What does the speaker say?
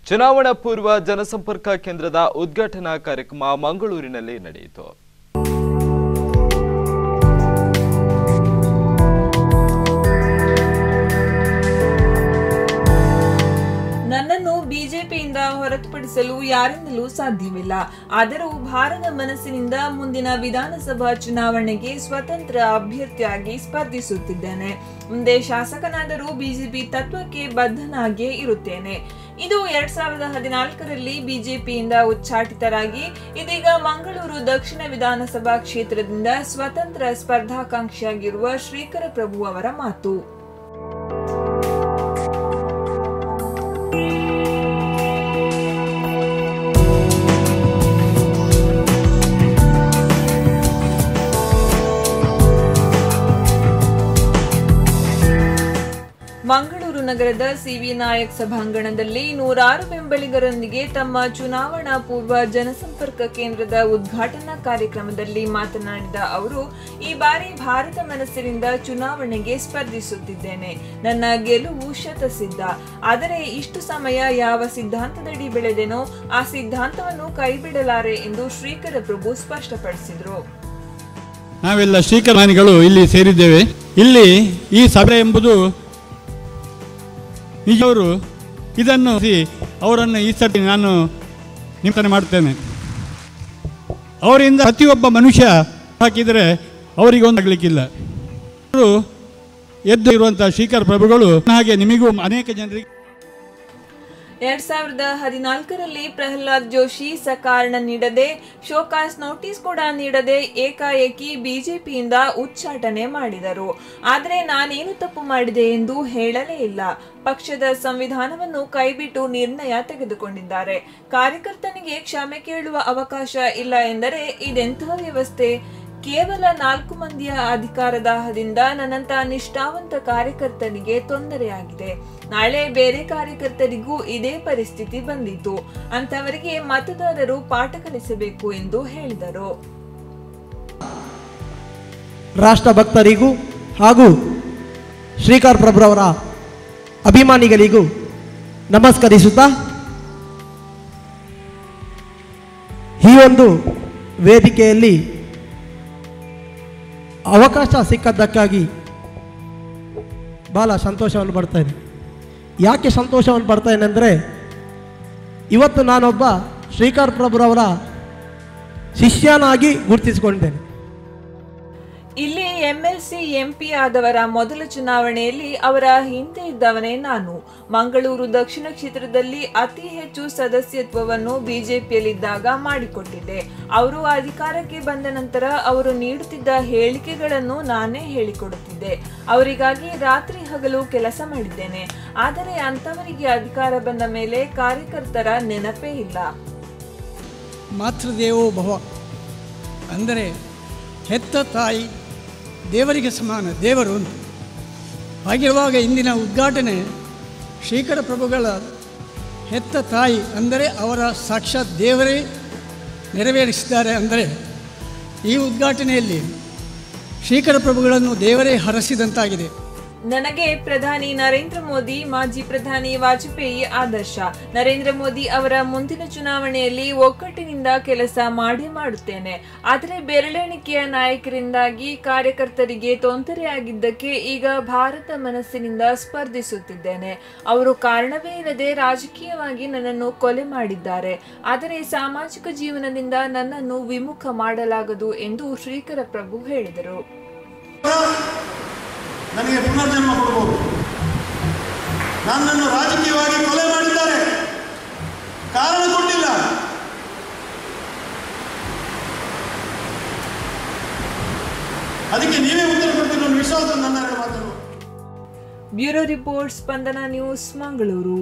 ಚುನಾವಣಾ ಪೂರ್ವ ಜನಸಂಪರ್ಕ ಕೇಂದ್ರದ ಉದ್ಘಾಟನಾ ಕಾರ್ಯಕ್ರಮ ಮಂಗಳೂರಿನಲ್ಲಿ ನಡೆಯಿತು. ನನ್ನನ್ನು ಬಿಜೆಪಿಯಿಂದ ಹೊರತುಪಡಿಸಲು ಯಾರಿಂದಲೂ ಸಾಧ್ಯವಿಲ್ಲ. ಆದರೂ ಭಾರದ ಮನಸ್ಸಿನಿಂದ ಮುಂದಿನ ವಿಧಾನಸಭಾ ಚುನಾವಣೆಗೆ ಸ್ವತಂತ್ರ ಅಭ್ಯರ್ಥಿಯಾಗಿ ಸ್ಪರ್ಧಿಸುತ್ತಿದ್ದೇನೆ. ಮುಂದೆ ಶಾಸಕನಾದರೂ ಬಿಜೆಪಿ ತತ್ವಕ್ಕೆ ಬದ್ಧನಾಗಿಯೇ ಇರುತ್ತೇನೆ. ಇದು 2014ರಲ್ಲಿ ಬಿಜೆಪಿಯಿಂದ ಉಚ್ಚಾಟಿತರಾಗಿ ಇದೀಗ ಮಂಗಳೂರು ದಕ್ಷಿಣ ವಿಧಾನಸಭಾ ಕ್ಷೇತ್ರದಿಂದ ಸ್ವತಂತ್ರ ಸ್ಪರ್ಧಾಕಾಂಕ್ಷಿಯಾಗಿರುವ ಶ್ರೀಕರ ಪ್ರಭು ಅವರ ಮಾತು. ಮಂಗಳೂರು ನಗರದ ಸಿವಿ ನಾಯಕ್ ಸಭಾಂಗಣದಲ್ಲಿ 106 ಬೆಂಬಲಿಗರೊಂದಿಗೆ ತಮ್ಮ ಚುನಾವಣಾ ಪೂರ್ವ ಜನಸಂಪರ್ಕ ಕೇಂದ್ರದ ಉದ್ಘಾಟನಾ ಕಾರ್ಯಕ್ರಮದಲ್ಲಿ ಮಾತನಾಡಿದ ಅವರು, ಈ ಬಾರಿ ಭಾರತ ಮನಸ್ಸಿನಿಂದ ಚುನಾವಣೆಗೆ ಸ್ಪರ್ಧಿಸುತ್ತಿದ್ದೇನೆ. ನನ್ನ ಗೆಲುವು ಶತಸಿದ್ಧ. ಆದರೆ ಇಷ್ಟು ಸಮಯ ಯಾವ ಸಿದ್ಧಾಂತದಡಿ ಬೆಳೆದೆನೋ ಆ ಸಿದ್ಧಾಂತವನ್ನು ಕೈಬಿಡಲಾರೆ ಎಂದು ಶ್ರೀಕರ ಪ್ರಭು ಸ್ಪಷ್ಟಪಡಿಸಿದರು. ನಾವೆಲ್ಲ ಶ್ರೀಕರಮಾನಿಗಳು ಇಲ್ಲಿ ಸೇರಿದ್ದೇವೆ. ಇಲ್ಲಿ ಈ ಸಭೆ ಎಂಬುದು ನಿಜವರು ಇದನ್ನು ಅವರನ್ನು ಈ ಸತಿ ನಾನು ನಿಮಂತ್ರಣ ಮಾಡುತ್ತೇನೆ. ಅವರಿಂದ ಪ್ರತಿಯೊಬ್ಬ ಮನುಷ್ಯ ಹಾಕಿದರೆ ಅವರಿಗೊಂದಾಗಲಿಕ್ಕಿಲ್ಲ. ಅವರು ಎದ್ದು ಇರುವಂಥ ಶ್ರೀಕರ ಪ್ರಭುಗಳು ಹಾಗೆ ನಿಮಗೂ ಅನೇಕ ಜನರಿಗೆ 2014ರಲ್ಲಿ ಪ್ರಹ್ಲಾದ್ ಜೋಶಿ ಸಕಾರಣ ನೀಡದೆ, ಶೋಕಾಸ್ ನೋಟಿಸ್ ಕೂಡ ನೀಡದೆ ಏಕಾಏಕಿ ಬಿಜೆಪಿಯಿಂದ ಉಚ್ಚಾಟನೆ ಮಾಡಿದರು. ಆದರೆ ನಾನೇನು ತಪ್ಪು ಮಾಡಿದೆ ಎಂದು ಹೇಳಲೇ ಇಲ್ಲ. ಪಕ್ಷದ ಸಂವಿಧಾನವನ್ನು ಕೈಬಿಟ್ಟು ನಿರ್ಣಯ ತೆಗೆದುಕೊಂಡಿದ್ದಾರೆ. ಕಾರ್ಯಕರ್ತನಿಗೆ ಕ್ಷಮೆ ಕೇಳುವ ಅವಕಾಶ ಇಲ್ಲ ಎಂದರೆ ಇದೆಂತಹ ವ್ಯವಸ್ಥೆ? ಕೇವಲ 4 ಮಂದಿಯ ಅಧಿಕಾರದಾಹದಿಂದ ನನ್ನಂತ ನಿಷ್ಠಾವಂತ ಕಾರ್ಯಕರ್ತನಿಗೆ ತೊಂದರೆಯಾಗಿದೆ. ನಾಳೆ ಬೇರೆ ಕಾರ್ಯಕರ್ತರಿಗೂ ಇದೇ ಪರಿಸ್ಥಿತಿ ಬಂದಿತ್ತು. ಅಂತವರಿಗೆ ಮತದಾರರು ಪಾಠ ಕಲಿಸಬೇಕು ಎಂದು ಹೇಳಿದರು. ರಾಷ್ಟ್ರ ಭಕ್ತರಿಗೂ ಹಾಗೂ ಶ್ರೀಕರ ಪ್ರಭುರವರ ಅಭಿಮಾನಿಗಳಿಗೂ ನಮಸ್ಕರಿಸುತ್ತಾ, ಈ ಒಂದು ವೇದಿಕೆಯಲ್ಲಿ ಅವಕಾಶ ಸಿಕ್ಕದ್ದಕ್ಕಾಗಿ ಭಾಳ ಸಂತೋಷವನ್ನು ಪಡ್ತಾ ಇದ್ದೀನಿ. ಯಾಕೆ ಸಂತೋಷವನ್ನು ಪಡ್ತಾ ಇದ್ದೇನೆಂದರೆ, ಇವತ್ತು ನಾನೊಬ್ಬ ಶ್ರೀಕರ ಪ್ರಭುರವರ ಶಿಷ್ಯನಾಗಿ ಗುರುತಿಸಿಕೊಂಡಿದ್ದೇನೆ. ಇಲ್ಲಿ ಎಂಎಲ್ಸಿ ಎಂಪಿ ಆದವರ ಮೊದಲ ಚುನಾವಣೆಯಲ್ಲಿ ಅವರ ಹಿಂದೆ ಇದ್ದವನೇ ನಾನು. ಮಂಗಳೂರು ದಕ್ಷಿಣ ಕ್ಷೇತ್ರದಲ್ಲಿ ಅತಿ ಹೆಚ್ಚು ಸದಸ್ಯತ್ವವನ್ನು ಬಿಜೆಪಿಯಲ್ಲಿದ್ದಾಗ ಮಾಡಿಕೊಟ್ಟಿದ್ದೆ. ಅವರು ಅಧಿಕಾರಕ್ಕೆ ಬಂದ ನಂತರ ಅವರು ನೀಡುತ್ತಿದ್ದ ಹೇಳಿಕೆಗಳನ್ನು ನಾನೇ ಹೇಳಿಕೊಡುತ್ತಿದ್ದೆ. ಅವರಿಗಾಗಿ ರಾತ್ರಿ ಹಗಲು ಕೆಲಸ ಮಾಡಿದ್ದೇನೆ. ಆದರೆ ಅಂತವರಿಗೆ ಅಧಿಕಾರ ಬಂದ ಮೇಲೆ ಕಾರ್ಯಕರ್ತರ ನೆನಪೇ ಇಲ್ಲ. ಮಾತೃದೇವೋ ಭವ ಅಂದರೆ ಹೆತ್ತ ತಾಯಿ ದೇವರಿಗೆ ಸಮಾನ, ದೇವರು ಅಂತ. ಹಾಗಿರುವಾಗ ಇಂದಿನ ಉದ್ಘಾಟನೆ ಶ್ರೀಕರ ಪ್ರಭುಗಳ ಹೆತ್ತ ತಾಯಿ ಅಂದರೆ ಅವರ ಸಾಕ್ಷಾತ್ ದೇವರೇ ನೆರವೇರಿಸಿದ್ದಾರೆ. ಅಂದರೆ ಈ ಉದ್ಘಾಟನೆಯಲ್ಲಿ ಶ್ರೀಕರ ಪ್ರಭುಗಳನ್ನು ದೇವರೇ ಹರಸಿದಂತಾಗಿದೆ. ನನಗೆ ಪ್ರಧಾನಿ ನರೇಂದ್ರ ಮೋದಿ, ಮಾಜಿ ಪ್ರಧಾನಿ ವಾಜಪೇಯಿ ಆದರ್ಶ. ನರೇಂದ್ರ ಮೋದಿ ಅವರ ಮುಂದಿನ ಚುನಾವಣೆಯಲ್ಲಿ ಒಗ್ಗಟ್ಟಿನಿಂದ ಕೆಲಸ ಮಾಡುತ್ತೇನೆ. ಆದರೆ ಬೆರಳೆಣಿಕೆಯ ನಾಯಕರಿಂದಾಗಿ ಕಾರ್ಯಕರ್ತರಿಗೆ ತೊಂದರೆಯಾಗಿದ್ದಕ್ಕೆ ಈಗ ಭಾರತ ಮನಸ್ಸಿನಿಂದ ಸ್ಪರ್ಧಿಸುತ್ತಿದ್ದೇನೆ. ಅವರು ಕಾರಣವೇ ಇಲ್ಲದೆ ರಾಜಕೀಯವಾಗಿ ನನ್ನನ್ನು ಕೊಲೆ ಮಾಡಿದ್ದಾರೆ. ಆದರೆ ಸಾಮಾಜಿಕ ಜೀವನದಿಂದ ನನ್ನನ್ನು ವಿಮುಖ ಮಾಡಲಾಗದು ಎಂದು ಶ್ರೀಕರ ಪ್ರಭು ಹೇಳಿದರು. ನನಗೆ ಪುನರ್ಜನ್ಮ ಕೊಡಬಹುದು. ನನ್ನನ್ನು ರಾಜಕೀಯವಾಗಿ ಕೊಲೆ ಮಾಡಿದ್ದಾರೆ, ಕಾರಣ ಕೊಟ್ಟಿಲ್ಲ. ಅದಕ್ಕೆ ನೀವೇ ಉತ್ತರ ಕೊಡ್ತೀರಿ ಅನ್ನೋ ವಿಶ್ವಾಸ ನನ್ನ ಮಾತು. ಬ್ಯೂರೋ ರಿಪೋರ್ಟ್, ಸ್ಪಂದನ ನ್ಯೂಸ್, ಮಂಗಳೂರು.